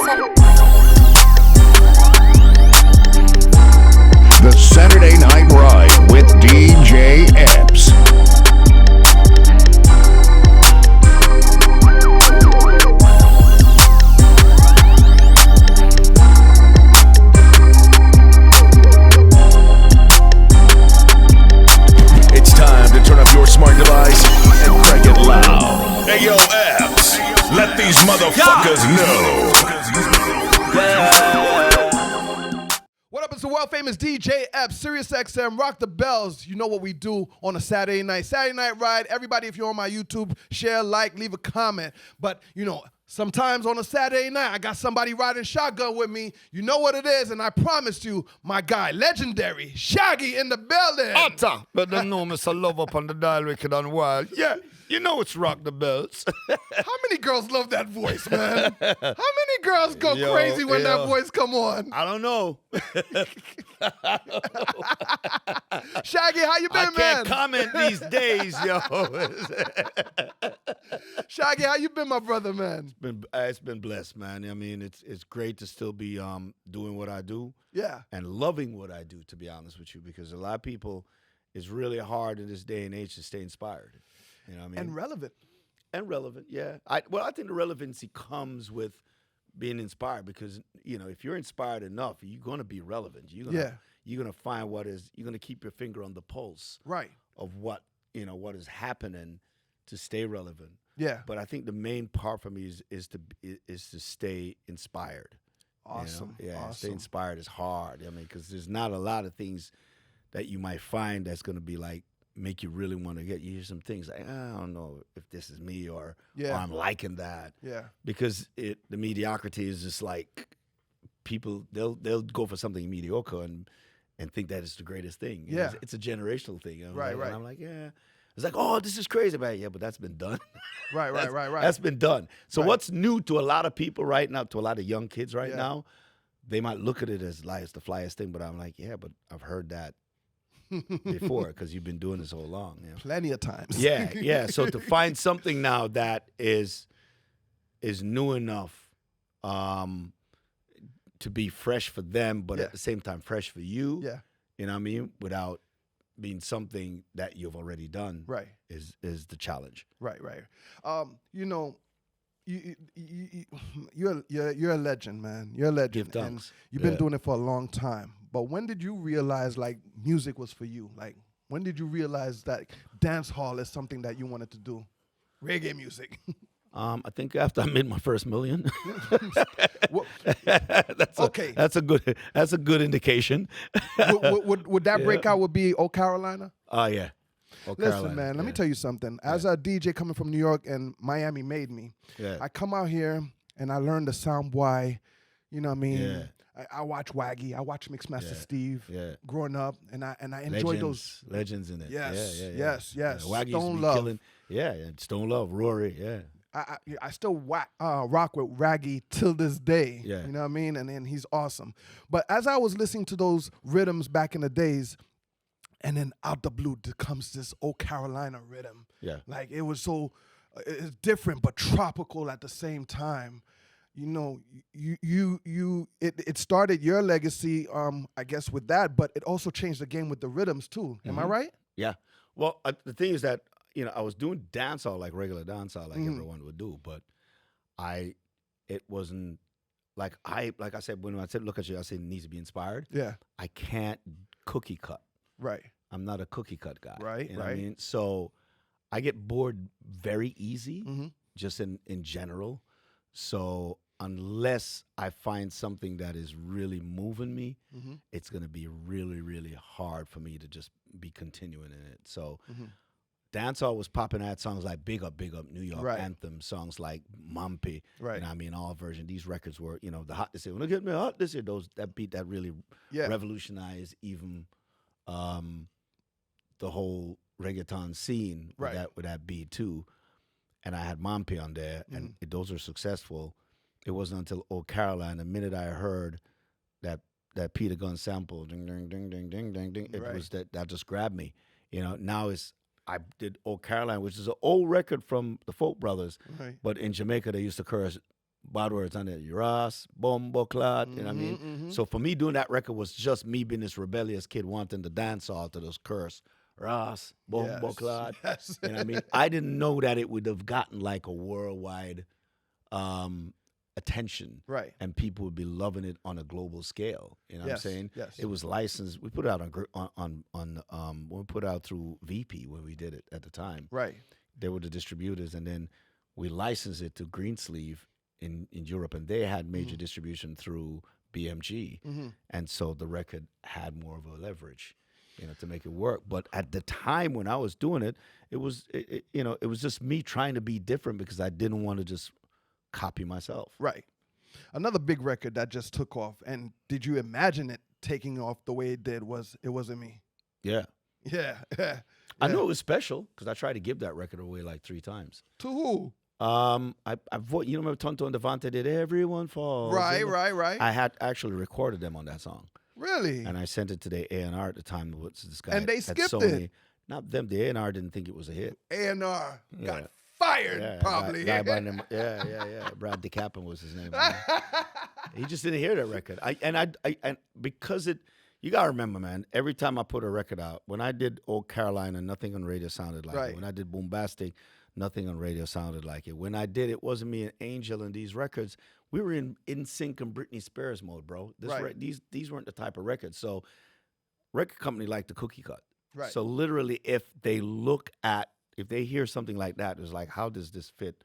The Saturday Night Ride with DJ Epps. It's time to turn up your smart device and crank it loud. Hey yo, Epps, let these motherfuckers know. What up, it's the world famous DJ Epps, SiriusXM, rock the bells. You know what we do on a Saturday night. Saturday Night Ride. Everybody, if you're on my YouTube, share, like, leave a comment. But, you know, sometimes on a Saturday night, I got somebody riding shotgun with me. You know what it is, and I promised you, my guy, legendary, Shaggy in the building. Utter, but they know Mr. Love up on the dial, wicked and wild. Yeah, you know it's rock the bells. How many girls love that voice, man? How many girls go crazy when that voice come on? I don't know. Shaggy, how you been, I man? can't comment these days, yo. Shaggy, how you been, my brother, man? It's been blessed, man. I mean, it's great to still be doing what I do. Yeah. And loving what I do, to be honest with you, because a lot of people, it's really hard in this day and age to stay inspired. You know what I mean? And relevant. And relevant, yeah. I think the relevancy comes with being inspired because, you know, if you're inspired enough, you're going to be relevant. You're going to find you're going to keep your finger on the pulse of what is happening to stay relevant. Yeah. But I think the main part for me is to stay inspired. Awesome. You know? Yeah, awesome. Stay inspired is hard. I mean, because there's not a lot of things that you might find that's going to be like, make you really want to get. You hear some things like, I don't know if this is me or I'm liking that. Yeah. Because the mediocrity is just like people, they'll go for something mediocre and think that it's the greatest thing. You know, it's a generational thing. You know? Right. And I'm like, yeah. It's like, oh, this is crazy. But that's been done. Right. That's been done. So what's new to a lot of people right now, to a lot of young kids right now, they might look at it as like it's the flyest thing, but I'm like, yeah, but I've heard that before because you've been doing this so long. You know? Plenty of times. Yeah. So to find something now that is new enough to be fresh for them, but at the same time fresh for you. Yeah. You know what I mean? Without being something that you've already done. Right. Is the challenge. Right. You know, you're a legend, man. You're a legend. Give thanks. And you've been doing it for a long time. But when did you realize like music was for you? Like when did you realize that dance hall is something that you wanted to do? Reggae music. I think after I made my first million. Okay. That's a good indication. would that breakout would be Oh Carolina? Oh yeah. Listen, man, let me tell you something. As a DJ coming from New York and Miami made me, I come out here and I learned the sound boy, you know what I mean? Yeah. I watch Waggy, I watch Mixmaster Steve growing up, and I enjoy those legends in it. Yes. Waggy Stone used to be Love. Killing. Yeah, Stone Love, Rory, I still rock with Raggy till this day. Yeah. You know what I mean? And then he's awesome. But as I was listening to those rhythms back in the days, and then out the blue comes this Oh Carolina rhythm. Yeah. Like it was so it's different but tropical at the same time. You know, it started your legacy, I guess, with that, but it also changed the game with the rhythms too. Am I right? Yeah. Well, the thing is that, you know, I was doing dancehall, like regular dancehall, like everyone would do, but it wasn't like I said, when I said look at you, I said it needs to be inspired. Yeah. I can't cookie cut. Right. I'm not a cookie cut guy. Right. You know what I mean? So I get bored very easy, just in general. So unless I find something that is really moving me, it's going to be really, really hard for me to just be continuing in it. So dancehall was popping at songs like Big Up, New York Anthem, songs like Mumpy. Right. You know what I mean? All versions. These records were, you know, the hot this year. When I get me hot this year, that beat that really revolutionized even the whole reggaeton scene with that beat too. And I had Mumpy on there, and those were successful. It wasn't until Oh Caroline, the minute I heard that Peter Gunn sample, ding, ding, ding, ding, ding, ding, ding, it was that just grabbed me. You know, now I did Oh Caroline, which is an old record from the Folk Brothers, but in Jamaica they used to curse bad words on it. Ross, bombo clot, you know what I mean? So for me, doing that record was just me being this rebellious kid wanting to dance all to those curse. Ross, bombo clot. Yes. You know what I mean? I didn't know that it would have gotten like a worldwide attention. Right. And people would be loving it on a global scale. You know what I'm saying? Yes. It was licensed. We put it out we put it out through VP when we did it at the time. Right. They were the distributors, and then we licensed it to Greensleeve in Europe, and they had major distribution through BMG, and so the record had more of a leverage, to make it work. But at the time when I was doing it, it was just me trying to be different because I didn't want to just copy myself. Right. Another big record that just took off, and did you imagine it taking off the way it did? It Wasn't Me? Yeah. Yeah. I knew it was special because I tried to give that record away like 3 times. To who? Remember Tonto and Devante did Everyone Falls? Right. I had actually recorded them on that song. Really? And I sent it to the A&R at the time. What's this guy? And they at skipped Sony. it. Not them. The A&R didn't think it was a hit. A&R got fired, probably. Guy by name, Brad DeCapin was his name. He just didn't hear that record. And because it. You got to remember, man, every time I put a record out, when I did Old Carolina, nothing on radio sounded like it. When I did Boombastic, nothing on radio sounded like it. When I did It Wasn't Me and Angel and these records, we were in sync and Britney Spears mode, bro. These weren't the type of records. So record company liked the cookie cut. Right. So literally if they hear something like that, it's like, how does this fit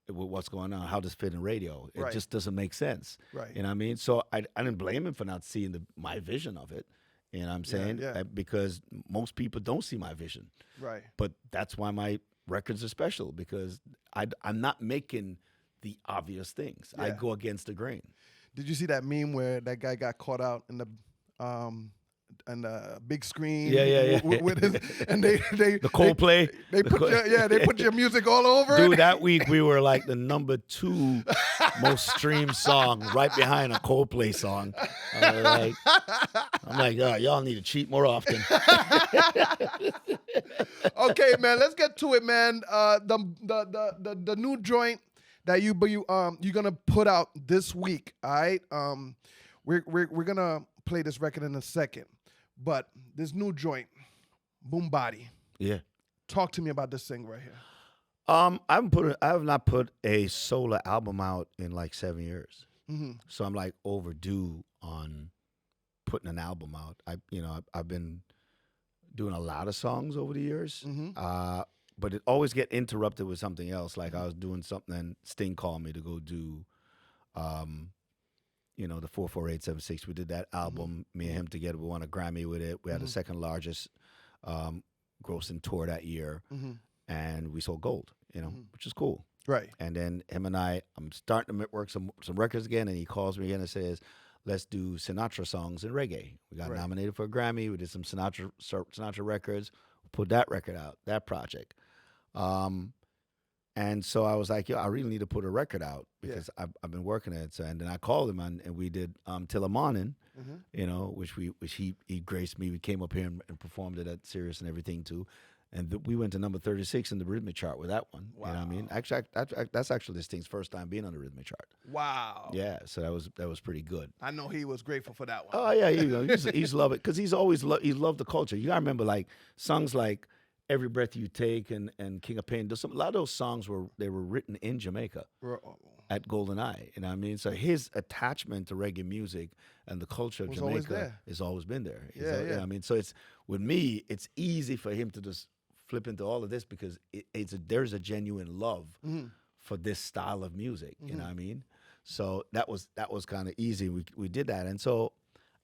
with what's going on? How does it fit in radio? It just doesn't make sense. Right. You know what I mean? So I didn't blame him for not seeing my vision of it. You know what I'm saying? Yeah. Because most people don't see my vision. Right. But that's why my records are special, because I'm not making the obvious things. I go against the grain. Did you see that meme where that guy got caught out in the big screen? Yeah. With his, and they the Coldplay. They put your music all over Dude, it. that week we were like the number 2 most streamed song, right behind a Coldplay song. I'm like, oh, y'all need to cheat more often. Okay, man, let's get to it, man. The new joint that you're gonna put out this week. All right. We're gonna play this record in a second, but this new joint, Boom Body. Yeah. Talk to me about this thing right here. I have not put a solo album out in like 7 years. So I'm like overdue on putting an album out. I've been doing a lot of songs over the years, but it always get interrupted with something else. Like I was doing something and Sting called me to go do, the 44876. We did that album, me and him together. We won a Grammy with it. We had the second largest grossing tour that year, and we sold gold, which is cool. Right. And then him and I'm starting to work some records again, and he calls me again and says, let's do Sinatra songs and reggae. We got nominated for a Grammy. We did some Sinatra records. We put that record out, that project. And so I was like, yo, I really need to put a record out because I've been working at it. So, and then I called him and we did Till a Morning, which he graced me. We came up here and performed it at Sirius and everything too. And we went to number 36 in the rhythmic chart with that one. Wow. You know what I mean? Actually, that's actually this thing's first time being on the rhythmic chart. Wow. Yeah, so that was pretty good. I know he was grateful for that one. Oh yeah, he's loved it because he's always he loved the culture. You gotta remember, like songs like Every Breath You Take and King of Pain. A lot of those songs were written in Jamaica at Golden Eye. You know what I mean? So his attachment to reggae music and the culture of Jamaica has always been there. You know what I mean? So with me, it's easy for him to just flip into all of this because there's a genuine love for this style of music. You know what I mean? So that was kind of easy. We did that, and so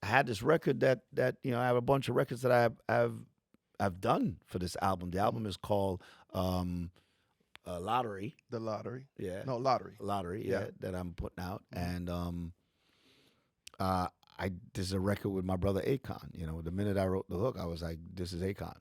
I had this record that I have a bunch of records that I've done for this album. The album is called Lottery. The Lottery. Yeah. No, Lottery. Lottery. Yeah. That I'm putting out, and this is a record with my brother Akon. The minute I wrote the hook, I was like, this is Akon.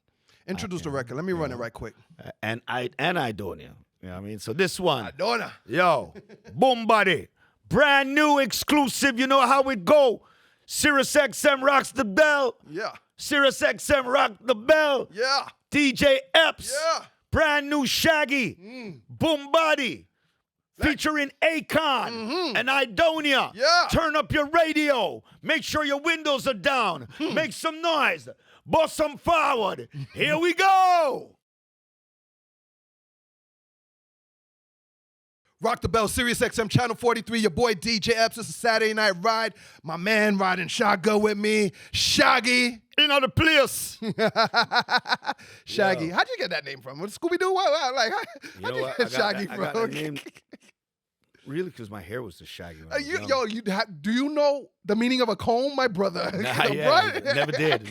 Introduce the record. Let me run it right quick. And Idonia. You know what I mean? So this one. Idonia. Yo. Boom Body. Brand new exclusive. You know how it go. SiriusXM rocks the bell. Yeah. SiriusXM rock the bell. Yeah. DJ Epps. Yeah. Brand new Shaggy. Boom Body. featuring Akon and Idonia. Yeah. Turn up your radio. Make sure your windows are down. Make some noise. Bust some forward. Here we go. Rock the bell, SiriusXM Channel 43, your boy DJ Epps. It's a Saturday night ride. My man riding shotgun with me, Shaggy. In the place. Shaggy. How'd you get that name from? What Scooby-Doo? Like, how'd you get Shaggy from? I got that name really because my hair was just shaggy. When I was young. Do you know the meaning of a comb, my brother? Never did,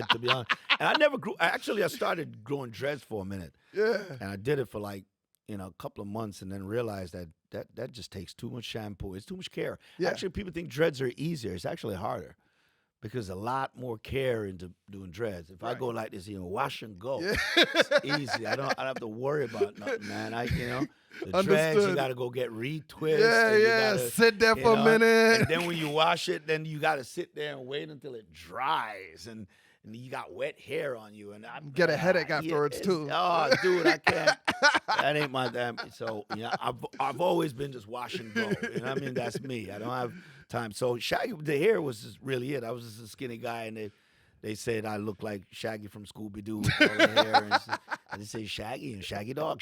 to be honest. And I never grew. Actually, I started growing dreads for a minute. Yeah. And I did it for like, a couple of months, and then realized that just takes too much shampoo. It's too much care. Yeah. Actually, people think dreads are easier. It's actually harder because a lot more care into doing dreads. If I go like this, wash and go. Yeah. It's easy. I don't have to worry about nothing, man. The dreads, you got to go get retwist. Yeah. Sit there for a minute. And then when you wash it, then you got to sit there and wait until it dries. And you got wet hair on you, and get a headache afterwards too. Oh, dude, I can't. That ain't my damn. So I've always been just wash and go. You know what I mean? That's me. I don't have time. So Shaggy, the hair was just really it. I was just a skinny guy, and they said I looked like Shaggy from Scooby-Doo with all the hair. And they say Shaggy and Shaggy Dog,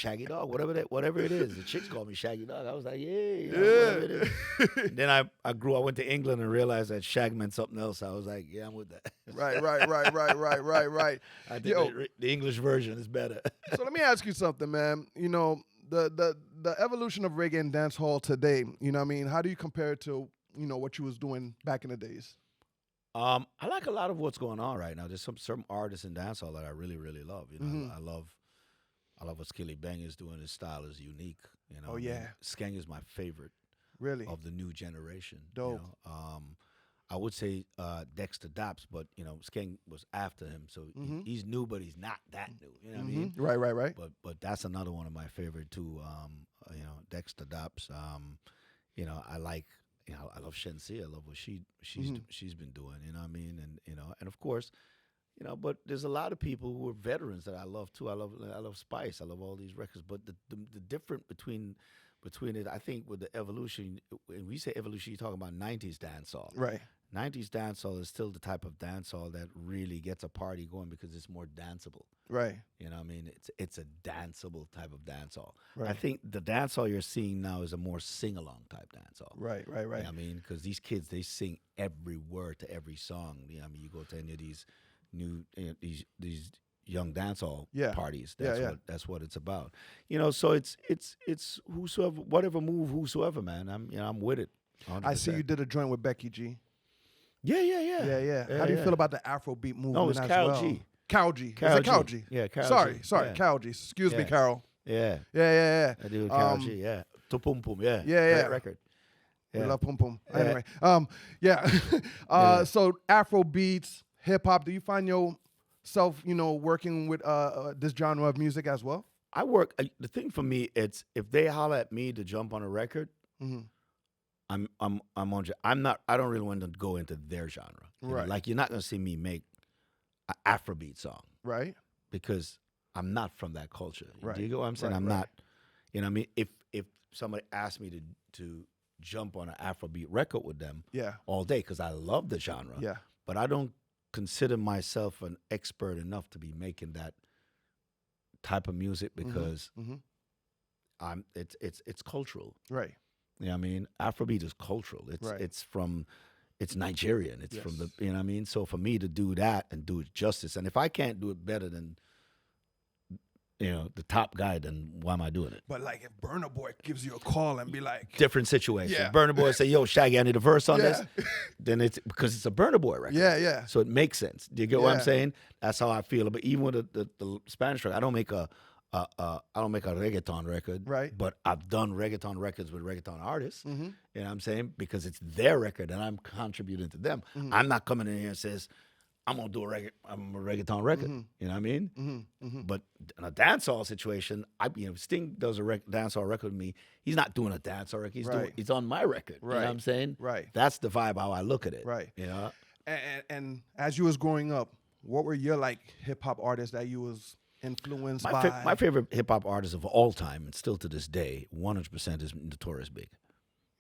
whatever it is. The chicks call me Shaggy Dog. I was like, whatever it is. Then I went to England and realized that Shag meant something else. I was like, yeah, I'm with that. Right. I think the English version is better. So let me ask you something, man. The evolution of reggae and dancehall today, you know what I mean? How do you compare it to, what you was doing back in the days? I like a lot of what's going on right now. There's some artists in dancehall that I really, really love. I love what Skilly Bang is doing. His style is unique. Oh yeah. Skeng is my favorite. Really? Of the new generation. Dope. I would say Dexter Daps, but Skeng was after him, so he's new, but he's not that new. You know what I mean? Right. But that's another one of my favorite too. Dexter Daps. I like. I love Shensi. I love what she's been doing. You know what I mean? And of course, but there's a lot of people who are veterans that I love too. I love Spice. I love all these records. But the difference between it, I think, with the evolution. When we say evolution, you're talking about '90s dancehall. Right. 90s dancehall is still the type of dancehall that really gets a party going because it's more danceable. Right. You know what I mean? It's a danceable type of dancehall. Right. I think the dancehall you're seeing now is a more sing-along type dancehall. Right. You know what I mean? Because these kids, they sing every word to every song. You know what I mean? You go to any of these new, these young dancehall parties. That's what it's about. So it's whosoever, whatever move, whosoever, man. I'm with it. 100%. I see you did a joint with Becky G. Yeah. How do you feel about the Afrobeat movement? No, it's as Carol well? G. Carol G. Is it Carol G? Yeah, Carol Sorry, G. Carol G. Excuse me, Carol. Yeah. Yeah. I do with Carol G. Yeah. To Pum Pum. Yeah. Yeah. Great record. We Yeah. love Pum Pum. Yeah. Anyway, So Afro beats, hip hop. Do you find yourself, working with this genre of music as well? I work. The thing for me, it's if they holler at me to jump on a record, I'm on. I'm not. I don't really want to go into their genre. Right. Like you're not gonna see me make an Afrobeat song, Right. because I'm not from that culture. Right. Do you get what I'm saying? Right, I'm right. not. You know what I mean? If somebody asked me to jump on an Afrobeat record with them, Yeah. all day, because I love the genre. Yeah. But I don't consider myself an expert enough to be making that type of music because it's cultural. Right. You know what I mean? Afrobeat is cultural. Right. It's Nigerian. It's from the, you know what I mean? So for me to do that and do it justice, and if I can't do it better than, the top guy, then why am I doing it? But like if Burna Boy gives you a call and be like, Different situation. Yeah. Burna Boy say, yo, Shaggy, I need a verse on this. Yeah. Then it's because it's a Burna Boy record. Yeah. So it makes sense. Do you get what I'm Yeah. saying? That's how I feel. But even with the Spanish record, I don't make a reggaeton record. Right. But I've done reggaeton records with reggaeton artists. Mm-hmm. You know what I'm saying? Because it's their record and I'm contributing to them. I'm not coming in here and says, I'm gonna do a reggaeton record. You know what I mean? But in a dancehall situation, Sting does a dancehall record with me. He's not doing a dancehall record. He's on my record. You know what I'm saying? Right. That's the vibe how I look at it. Right. You know? And as you was growing up, what were your like hip hop artists that you was influenced My, by? my favorite hip hop artist of all time, and still to this day, 100% is Notorious Big.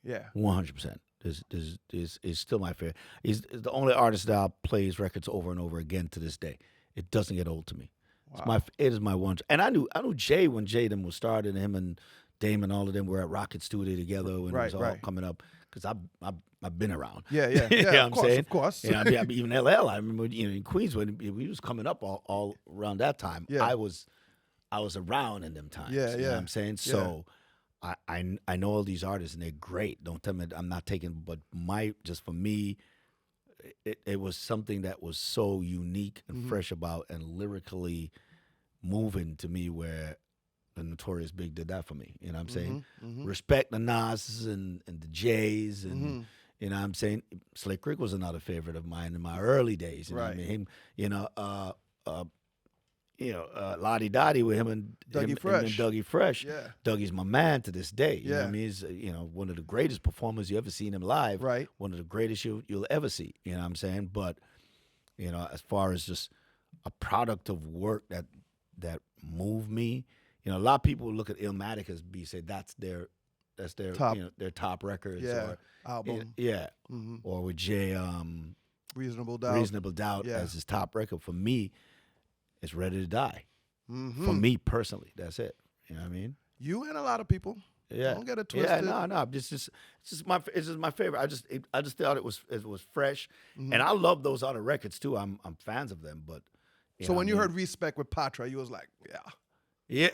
Yeah. 100% is still my favorite. He's the only artist that plays records over and over again to this day. It doesn't get old to me. Wow. It is my one. And I knew Jay when Jay them was started. Him and Dame and all of them were at Rocket Studio together when it was all coming up. Because I've been around. Yeah. You know Of what I'm saying? Of course. I mean, even LL. I remember in Queens when we was coming up all around that time. Yeah. I was around in them times. Yeah, You know yeah. what I'm saying? Yeah. So I know all these artists and they're great. Don't tell me I'm not taking, but just for me, it was something that was so unique and fresh about and lyrically moving to me where the Notorious Big did that for me. You know what I'm saying? Respect the Nas and the Jays and you know what I'm saying? Slick Rick was another favorite of mine in my early days. You know what I mean? Him, Lottie Dottie with him and Dougie Fresh. Yeah. Dougie's my man to this day. You know Yeah. what I mean? He's one of the greatest performers you ever seen him live. Right. One of the greatest you'll ever see. You know what I'm saying? But as far as just a product of work that moved me, a lot of people look at Illmatic as say that's their Top. their top records Yeah. or Album. or with Jay Reasonable Doubt. Reasonable Doubt Yeah. as his top record. For me, it's Ready to Die. For me personally, that's it. You know what I mean? You and a lot of people. Yeah. Don't get it twisted. Yeah, no. It's just my favorite. I just thought it was fresh, and I love those other records too. I'm fans of them, but So when you heard Respect with Patra, you was like, yeah,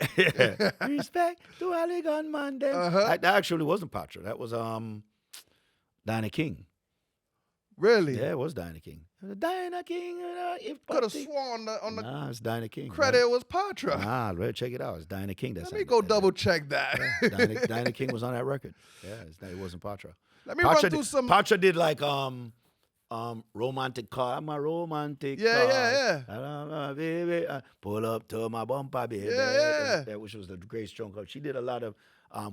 Respect to all the gunman. That actually wasn't Patra. That was Dinah King. Really? Yeah, it was Dinah King. Dinah King. Could have sworn on the Nah, it's Dinah King. credit it was Patra. Nah, check it out. It's Dinah King. Let me go double check that. Dinah King was on that record. Yeah, it wasn't Patra. Let me run through some. Patra did like romantic car. I'm a romantic car. Yeah. Baby, pull up to my bumper, baby. Yeah. That which was the great strong club. She did a lot of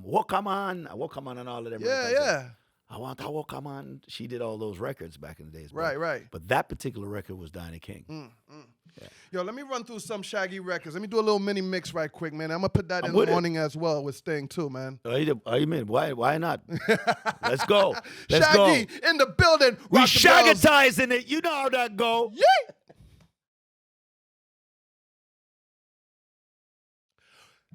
Walk Come On, and all of them. records. Yeah. I want to walk come on. She did all those records back in the days. Right. But that particular record was Dinah King. Yeah. Yo, let me run through some Shaggy records. Let me do a little mini mix right quick, man. I'm gonna put that in the morning as well with Sting too, man. Oh, you mean why not? Let's go. Shaggy in the building. We Rock the bells. shaggatizing it. You know how that go. Yeah.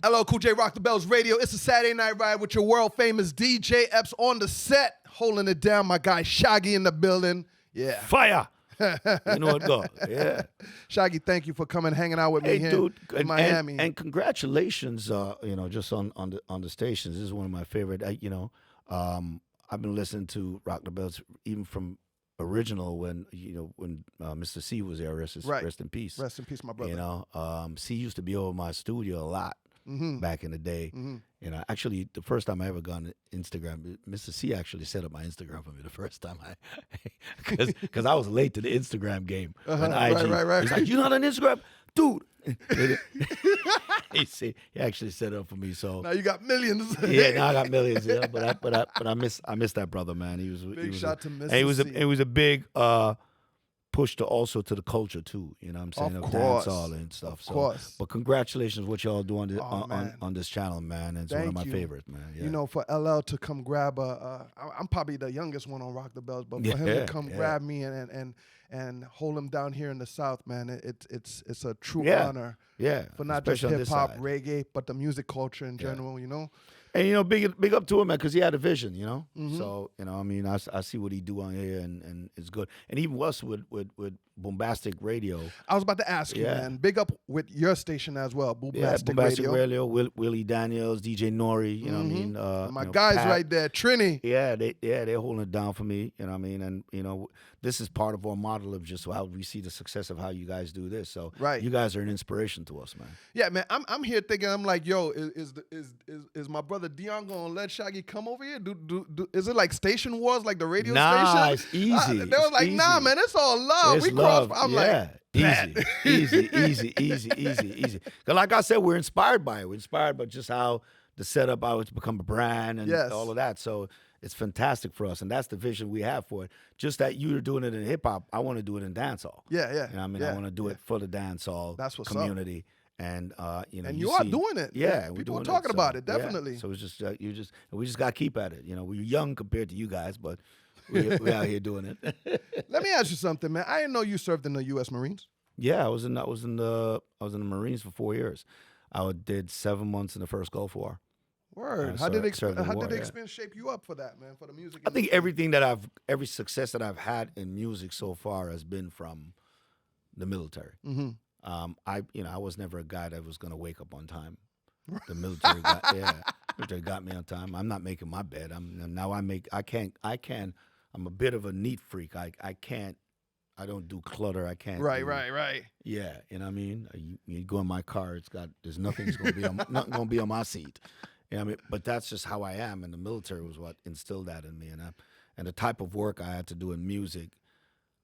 Hello, Cool J Rock the Bells Radio. It's a Saturday night ride with your world famous DJ Epps on the set, holding it down. My guy Shaggy in the building. Yeah. Fire. You know what go. Yeah. Shaggy, thank you for coming, hanging out with me here dude, in Miami. And congratulations, just on the stations. This is one of my favorite. I've been listening to Rock the Bells even from original when Mr. C was there. Rest in peace. Rest in peace, my brother. C used to be over my studio a lot. Back in the day, actually, the first time I ever got on Instagram, Mr. C actually set up my Instagram for me the first time because I was late to the Instagram game. Right. He's like, "You not on Instagram, dude?" he actually set it up for me. So now you got millions. Yeah, now I got millions. Yeah, but I miss that brother, man. He was big shout to Mr. C. It was a big push to the culture too, you know what I'm saying? Of course. Dancehall and stuff. Of course. But congratulations what y'all do on this channel, man. It's one of my favorites, man. Yeah. For LL to come grab I'm probably the youngest one on Rock the Bells, but for him to come grab me and hold him down here in the South, man, it's a true honor. Yeah. For not especially just hip hop, reggae, but the music culture in general, And big up to him, man, because he had a vision, So I see what he do on here, and it's good. And even us with Bombastic Radio. I was about to ask you, man. Big up with your station as well, Bombastic Radio. Willie Daniels, DJ Nori. You know what I mean? My guys Pat. right there, Trini. Yeah, they're holding it down for me. You know what I mean? And this is part of our model of just how we see the success of how you guys do this. So you guys are an inspiration to us, man. Yeah, man. I'm here thinking. I'm like, yo, is my brother Dion gonna let Shaggy come over here? Is it like station wars, like the radio station? It's easy. They was like, easy. nah, man, it's all love. It's we love. cross. I'm easy. Because like I said, we're inspired by it. We're inspired by just how the setup, how it's become a brand and all of that. So it's fantastic for us, and that's the vision we have for it. Just that you're doing it in hip hop, I want to do it in dancehall. Yeah. You know what I mean? I want to do it for the dancehall that's what's community. And and you are doing it. Yeah, people are doing talking so, about it, definitely. Yeah. So it's just we just got to keep at it. We're young compared to you guys, but we're out here doing it. Let me ask you something, man. I didn't know you served in the U.S. Marines. Yeah, I was in the Marines for 4 years. I did 7 months in the first Gulf War. Word. How did the experience shape you up for that, man? For the music? I think every success that I've had in music so far has been from the military. Mm-hmm. I was never a guy that was going to wake up on time. The military got me on time. I'm not making my bed. I'm a bit of a neat freak. I don't do clutter. I can't. Right. Yeah, you know what I mean? You go in my car, there's nothing's going to be on my seat. You know what I mean? But that's just how I am, and the military was what instilled that in me, and the type of work I had to do in music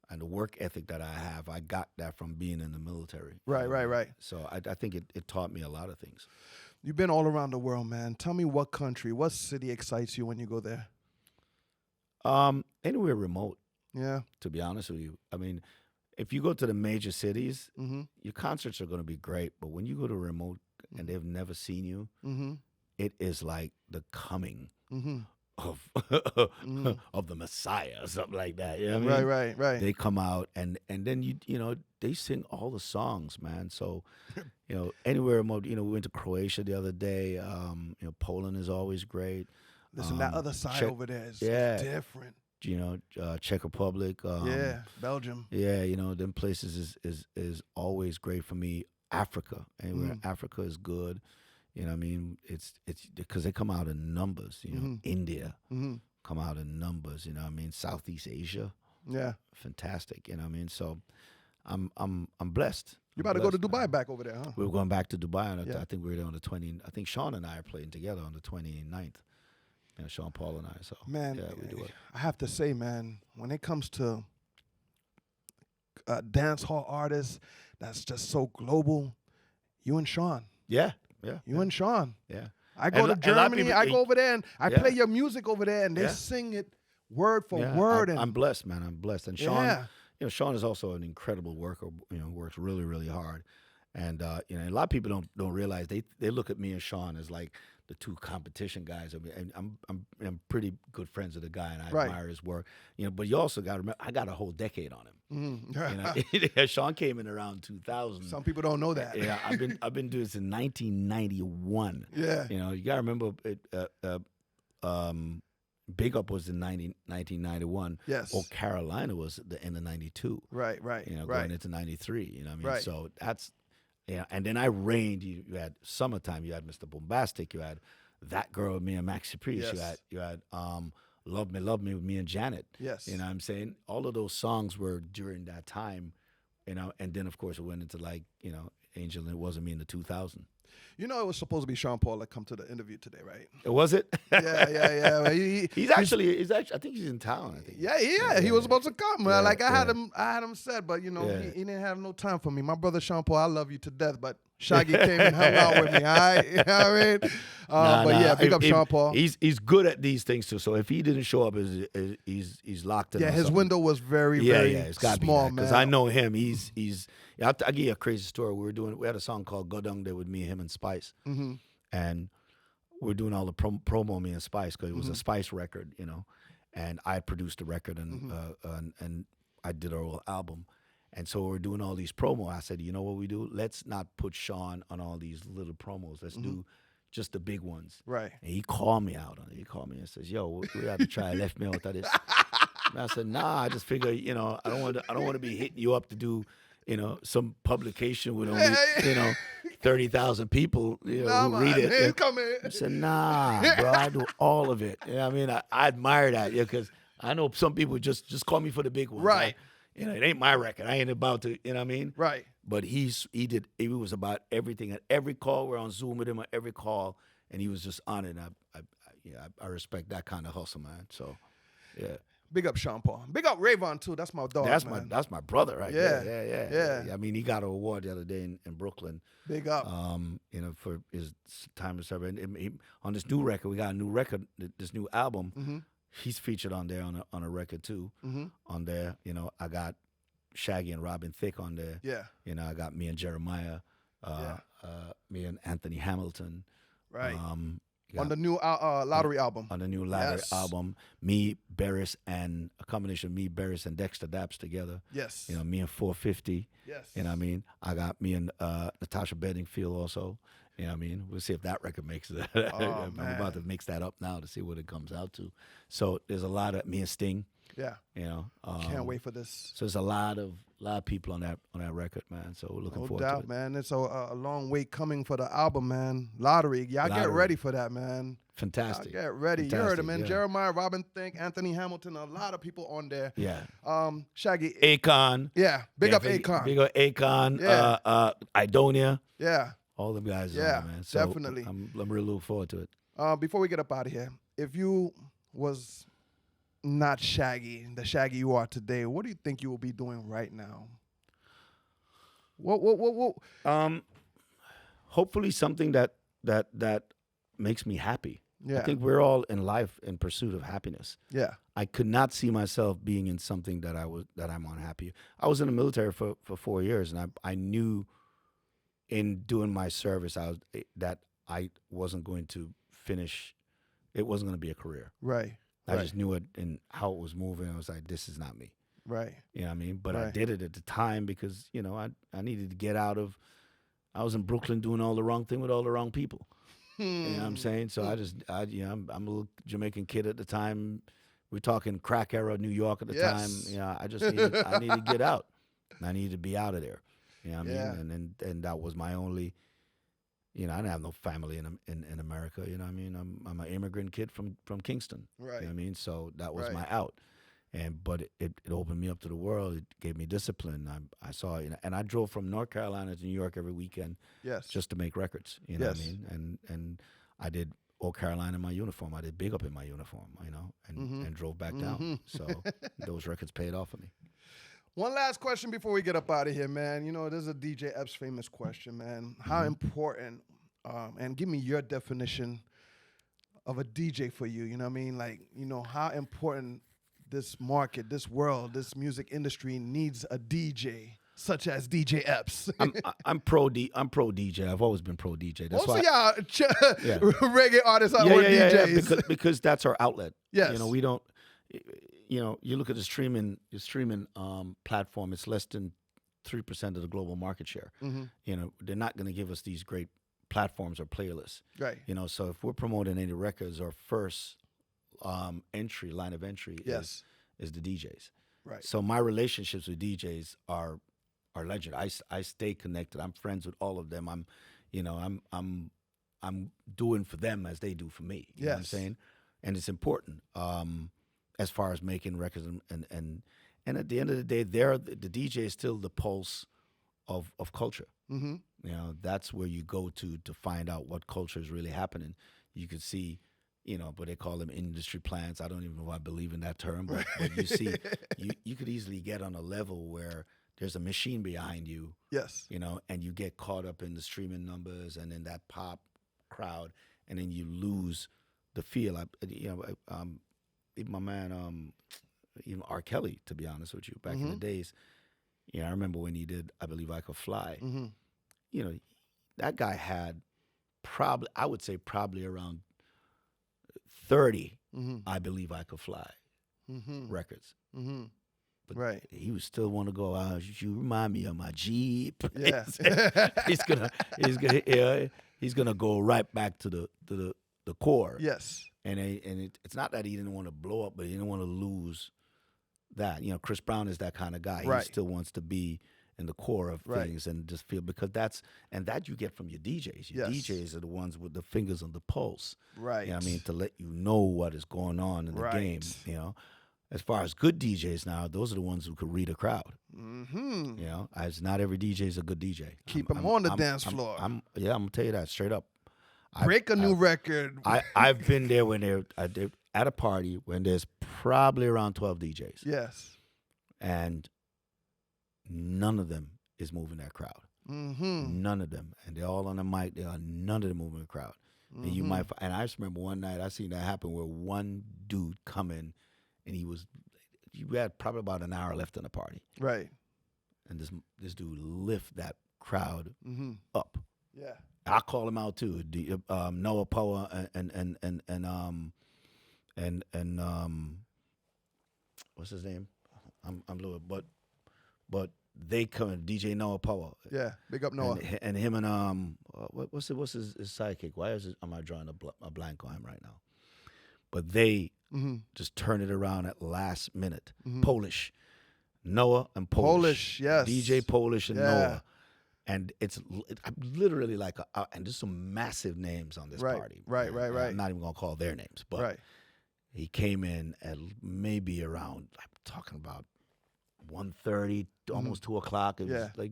and the work ethic that I have, I got that from being in the military. Right. So I think it taught me a lot of things. You've been all around the world, man. Tell me what country, what city excites you when you go there? Anywhere remote. Yeah. To be honest with you. I mean, if you go to the major cities, Mm-hmm. your concerts are going to be great. But when you go to remote and they've never seen you, Mm-hmm. it is like the coming Mm-hmm. of the Messiah or something like that. You know what I mean? Right. They come out and then they sing all the songs, man. So, anywhere remote, we went to Croatia the other day. Poland is always great. Listen, that other side over there is different. Czech Republic. Belgium. Yeah, them places is always great for me. Africa, anywhere in Africa is good. You know what I mean? It's because they come out in numbers. India come out in numbers. You know what I mean? Southeast Asia. Yeah. Fantastic. You know what I mean? So I'm blessed. You about to go to Dubai back over there, huh? We're going back to Dubai. I think we're there on the 20th. I think Sean and I are playing together on the 29th. Sean Paul and I. So man, yeah, we do it. I have to say, man, when it comes to dance hall artists, that's just so global. You and Sean. Yeah. You and Sean. Yeah. I go to Germany. I go over there and I play your music over there, and they sing it word for word. I'm blessed, man. I'm blessed. And Sean, Sean is also an incredible worker. Works really, really hard. And a lot of people don't realize they look at me and Sean as like the two competition guys. I mean, and I'm pretty good friends with the guy, and I admire his work. But you also got to remember, I got a whole decade on him. Sean came in around 2000. Some people don't know that. Yeah, I've been doing this in 1991. Yeah, you got to remember Big Up was in 1991. Yes. Or Carolina was the end of 92. Right. Going into 93. You know what I mean? Right. So that's. Yeah, and then I reigned. You had Summertime. You had Mr. Bombastic. You had That Girl with me and Maxi Priest. Yes. You had Love Me with me and Janet. Yes. You know what I'm saying? All of those songs were during that time. And then of course it went into Angel, and It Wasn't Me in the 2000. It was supposed to be Sean Paul that come to the interview today, right? Was it? Yeah. He's actually. I think he's in town. I think. Yeah. He was supposed to come. Yeah, I had him set, but he didn't have no time for me. My brother Sean Paul, I love you to death, but Shaggy came and hung out with me. All right, you know what I mean? Big up Sean Paul. He's good at these things too. So if he didn't show up, he's locked in. Yeah, his window was very it's small, man. Because I know him. He's. I'll give you a crazy story. We had a song called "Go Down There" with me, him, and Spice, and we're doing all the promo, me and Spice, because it was a Spice record, and I produced the record and I did our whole album. And so we're doing all these promo. I said, you know what we do? Let's not put Sean on all these little promos. Let's do just the big ones. Right. And he called me out on it. He called me and says, yo, we have to try Left Me Out of this. And I said, nah, I just figure, I don't want to be hitting you up to do, some publication with only, 30,000 people, who read it. I said, nah, bro, I do all of it. I mean, I admire that, because I know some people just call me for the big ones. Right. It ain't my record. I ain't about to, you know what I mean? Right. But he was about everything. At every call, we're on Zoom with him at every call, and he was just on it. And I respect that kind of hustle, man. So, yeah. Big up Sean Paul. Big up Rayvon too. That's my dog. That's my brother, right? Yeah. I mean, he got an award the other day in Brooklyn. Big up. For his time of service. And on this new record, we got a new record, this new album. He's featured on there on a record too. On there, I got Shaggy and Robin Thicke on there. Yeah. I got me and Jeremiah Me and Anthony Hamilton. Right. Yeah. On the new Lottery album. On the new Lottery album, me, Barris, and a combination of me, Barris, and Dexter Daps together. Yes. You know, me and 450. Yes. You know what I mean? I got me and Natasha Bedingfield also. You know what I mean? We'll see if that record makes it. I'm about to mix that up now to see what it comes out to. So there's a lot of me and Sting. Yeah. You know. Can't wait for this. So there's a lot of people on that record, man. So we're looking forward to it. No doubt, man. It's a long wait coming for the album, man. Lottery. Y'all get ready for that, man. Fantastic. Y'all get ready. Fantastic, You heard it, man. yeah. Jeremiah, Robin Thicke, Anthony Hamilton, a lot of people on there. Yeah. Shaggy. Akon. Yeah. Big up Akon. Big up Akon. Yeah. Idonia. Yeah. All them guys. Yeah, man. So definitely. I'm really looking forward to it. Before we get up out of here, if you was not Shaggy, the Shaggy you are today, what do you think you will be doing right now? What? Hopefully something that makes me happy. Yeah. I think we're all in life in pursuit of happiness. Yeah. I could not see myself being in something that I'm unhappy. I was in the military for 4 years, and I knew in doing my service that I wasn't going to finish. It wasn't going to be a career. Right. I just knew it and how it was moving. I was like, this is not me. Right. You know what I mean? But I Right. did it at the time because, you know, I needed to get out of, I was in Brooklyn doing all the wrong thing with all the wrong people. You know what I'm saying? So I'm a little Jamaican kid at the time. We're talking crack era New York at the time. You know, I needed to get out. I needed to be out of there. You know what I mean? And that was my only, you know, I didn't have no family in America. You know what I mean? I'm an immigrant kid from Kingston. Right. You know what I mean? So that was my out. But it opened me up to the world. It gave me discipline. I saw, you know, and I drove from North Carolina to New York every weekend. Yes. Just to make records. You know what I mean? And I did Old Carolina in my uniform. I did Big Up in my uniform, you know, and drove back down. So those records paid off for me. One last question before we get up out of here, man. You know, this is a DJ Epps famous question, man. How important, and give me your definition of a DJ for you. You know what I mean? Like, you know, how important this market, this world, this music industry needs a DJ such as DJ Epps. I'm pro DJ. I've always been pro DJ. That's Most why of y'all reggae artists are DJs. because that's our outlet. Yes. You know, we don't. You know, you look at the streaming platform. It's less than 3% of the global market share. You know, they're not going to give us these great platforms or playlists. Right. You know, so if we're promoting any records, our first line of entry is the DJs. Right. So my relationships with DJs are legend. I stay connected. I'm friends with all of them. I'm doing for them as they do for me. You know what I'm saying? And it's important. As far as making records and at the end of the day, the DJ is still the pulse of culture. You know, that's where you go to find out what culture is really happening. You could see, you know, but they call them industry plants. I don't even know if I believe in that term, but you see, you could easily get on a level where there's a machine behind you. Yes. You know, and you get caught up in the streaming numbers and in that pop crowd, and then you lose the feel. Even my man, even R. Kelly, to be honest with you, back in the days, you know, I remember when he did I Believe I Could Fly. You know, that guy had probably around 30 I Believe I Could Fly records. But he would still want to go, you remind me of my Jeep. Yes. he's gonna go right back to the core. Yes. And it's not that he didn't want to blow up, but he didn't want to lose that. You know, Chris Brown is that kind of guy. Right. He still wants to be in the core of things and just feel, because that you get from your DJs. Your DJs are the ones with the fingers on the pulse. Right. You know what I mean? To let you know what is going on in the game. You know, as far as good DJs now, those are the ones who could read a crowd. You know, as not every DJ is a good DJ. Keep them on the dance floor. I'm gonna tell you that straight up. Break a new record. I've been there when they're at a party when there's probably around 12 DJs. Yes. And none of them is moving that crowd. None of them. And they're all on the mic. None of them moving the crowd. And you might. And I just remember one night I seen that happen where one dude come in, and you had probably about an hour left in the party. Right. And this dude lift that crowd up. Yeah. I call him out too. Noah Power and what's his name? I'm little, but they come DJ Noah Power. Yeah, big up Noah. And him and what's his sidekick? Why am I drawing a blank on him right now? But they just turn it around at last minute. Polish, Noah and Polish. Yes. DJ Polish and Noah. And it's literally like and there's some massive names on this party. Right. I'm not even gonna call their names, but he came in at maybe around, I'm talking about 1:30, almost 2 o'clock. It was like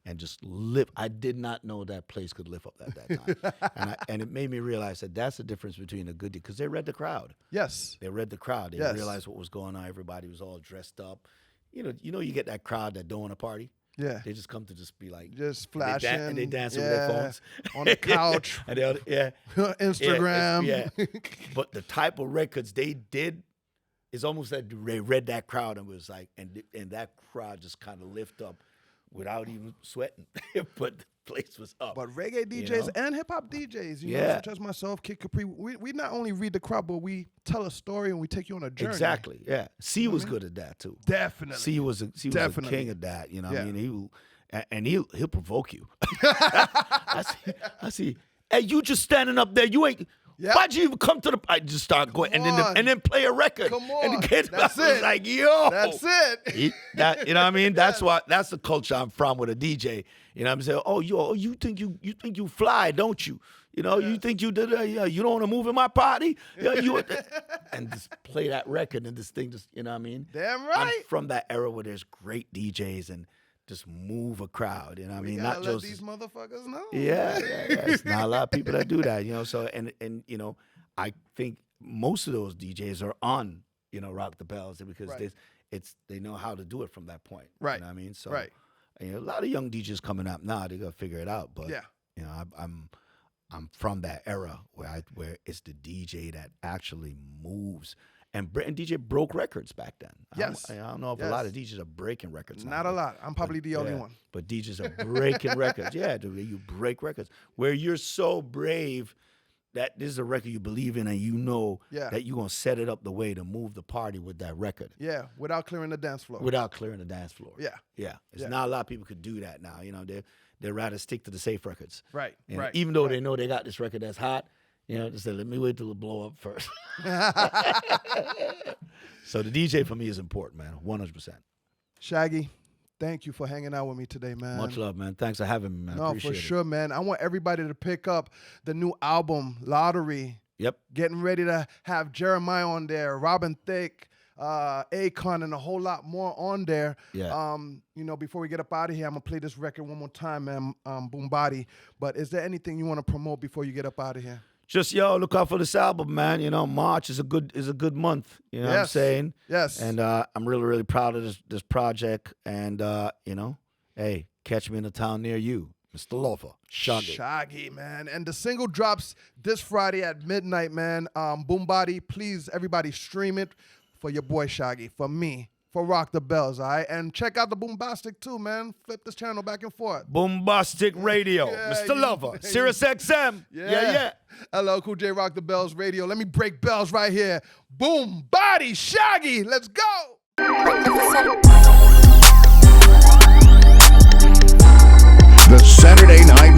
and just lift. I did not know that place could lift up at that time, and it made me realize that that's the difference between a good, because they read the crowd. Yes, they read the crowd. They realized what was going on. Everybody was all dressed up. You get that crowd that don't want to party. Yeah, they just come to just be like just flashing, and they dance with their phones on the couch, and Instagram. But the type of records they did is almost that they read that crowd and was like, and that crowd just kind of lift up without even sweating, but the place was up. But reggae DJs and hip hop DJs, such as myself, Kid Capri, we not only read the crowd, but we tell a story and we take you on a journey. Exactly. Yeah. C was good at that too. Definitely. C was a king at that. You know, what I mean, he'll provoke you. I see. Hey, you just standing up there. You ain't. Yep. Why'd you even come to the? I just start going and then play a record. Come on, and the kids that's was it. Like, yo, that's it. You know what I mean? That's the culture I'm from with a DJ. You know what I'm saying? Oh, you think you fly, don't you? You know, you think you did? You don't want to move in my party? And just play that record and this thing just, you know what I mean? Damn right. I'm from that era where there's great DJs and just move a crowd, you know what I mean? Not let just these motherfuckers know. Yeah. It's not a lot of people that do that, So and I think most of those DJs are on, Rock the Bells because they know how to do it from that point. Right. You know what I mean? So a lot of young DJs coming up now, they gotta figure it out. But I'm from that era where it's the DJ that actually moves. And DJ broke records back then. Yes. I don't know if a lot of DJs are breaking records now. Not a lot. I'm probably the only one. But DJs are breaking records. Yeah, dude, you break records. Where you're so brave that this is a record you believe in and that you're going to set it up the way to move the party with that record. Yeah, without clearing the dance floor. Yeah. Yeah. It's not a lot of people could do that now. They'd rather stick to the safe records. Right, Even though they know they got this record that's hot, just say, let me wait till it blow up first. So the DJ for me is important, man, 100%. Shaggy, thank you for hanging out with me today, man. Much love, man. Thanks for having me, man. No, for sure, man. I want everybody to pick up the new album, Lottery. Yep. Getting ready to have Jeremiah on there, Robin Thicke, Akon, and a whole lot more on there. Yeah. Before we get up out of here, I'm gonna play this record one more time, man. Boom Body. But is there anything you want to promote before you get up out of here? Just look out for this album, man. March is a good month. You know what I'm saying? Yes. And I'm really, really proud of this project. And hey, catch me in a town near you, Mr. Loafer, Shaggy. Shaggy, man. And the single drops this Friday at midnight, man. Boom Body, please, everybody stream it for your boy Shaggy, for me, for Rock the Bells, all right? And check out the Boombastic too, man. Flip this channel back and forth. Boombastic Radio, Mr. Lover, SiriusXM. Yeah. Hello, Cool J Rock the Bells Radio. Let me break bells right here. Boom Body, Shaggy, let's go. The Saturday Night